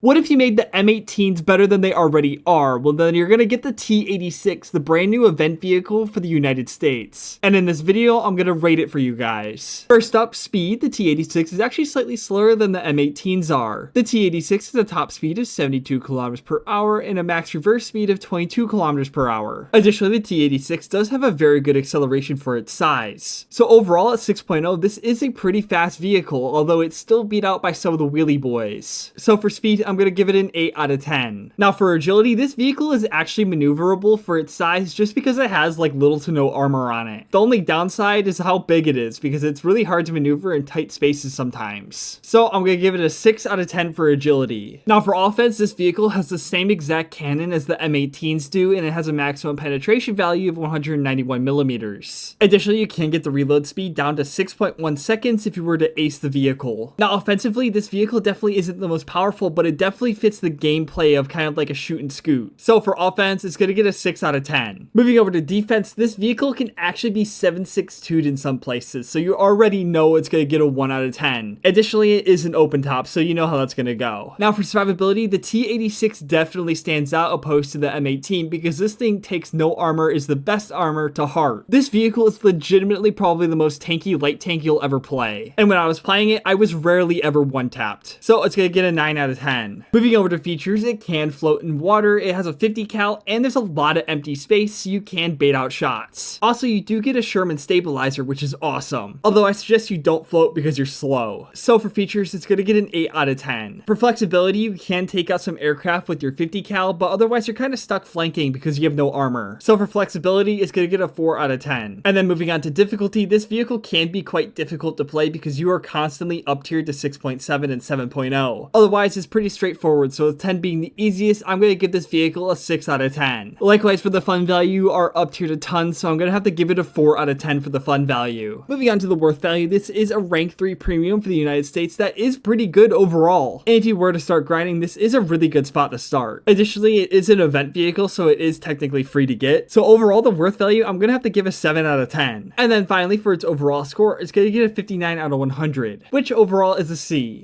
What if you made the M18s better than they already are? Well, then you're gonna get the T-86, the brand new event vehicle for the United States. And in this video, I'm gonna rate it for you guys. First up, speed. The T-86 is actually slightly slower than the M18s are. The T-86 has a top speed of 72 kilometers per hour and a max reverse speed of 22 kilometers per hour. Additionally, the T-86 does have a very good acceleration for its size. So overall at 6.0, this is a pretty fast vehicle, although it's still beat out by some of the wheelie boys. So for speed, I'm going to give it an 8 out of 10. Now for agility, this vehicle is actually maneuverable for its size just because it has like little to no armor on it. The only downside is how big it is because it's really hard to maneuver in tight spaces sometimes. So I'm going to give it a 6 out of 10 for agility. Now for offense, this vehicle has the same exact cannon as the M18s do, and it has a maximum penetration value of 191 millimeters. Additionally, you can get the reload speed down to 6.1 seconds if you were to ace the vehicle. Now offensively, this vehicle definitely isn't the most powerful, but it definitely fits the gameplay of kind of like a shoot and scoot. So for offense, it's going to get a 6 out of 10. Moving over to defense, this vehicle can actually be 7.62'd in some places, so you already know it's going to get a 1 out of 10. Additionally, it is an open top, so you know how that's going to go. Now for survivability, the T-86 definitely stands out opposed to the M18 because this thing takes no armor, is the best armor to heart. This vehicle is legitimately probably the most tanky light tank you'll ever play. And when I was playing it, I was rarely ever one-tapped. So it's going to get a 9 out of 10. Moving over to features, it can float in water, it has a 50 cal, and there's a lot of empty space, so you can bait out shots. Also, you do get a Sherman stabilizer, which is awesome. Although I suggest you don't float because you're slow. So for features, it's going to get an 8 out of 10. For flexibility, you can take out some aircraft with your 50 cal, but otherwise you're kind of stuck flanking because you have no armor. So for flexibility, it's going to get a 4 out of 10. And then moving on to difficulty, this vehicle can be quite difficult to play because you are constantly up tiered to 6.7 and 7.0. Otherwise, it's pretty straightforward, so with 10 being the easiest, I'm going to give this vehicle a 6 out of 10. Likewise, for the fun value, you are up tiered a ton, so I'm going to have to give it a 4 out of 10 for the fun value. Moving on to the worth value, this is a rank 3 premium for the United States that is pretty good overall. And if you were to start grinding, this is a really good spot to start. Additionally, it is an event vehicle, so it is technically free to get. So overall, the worth value, I'm going to have to give a 7 out of 10. And then finally, for its overall score, it's going to get a 59 out of 100, which overall is a C.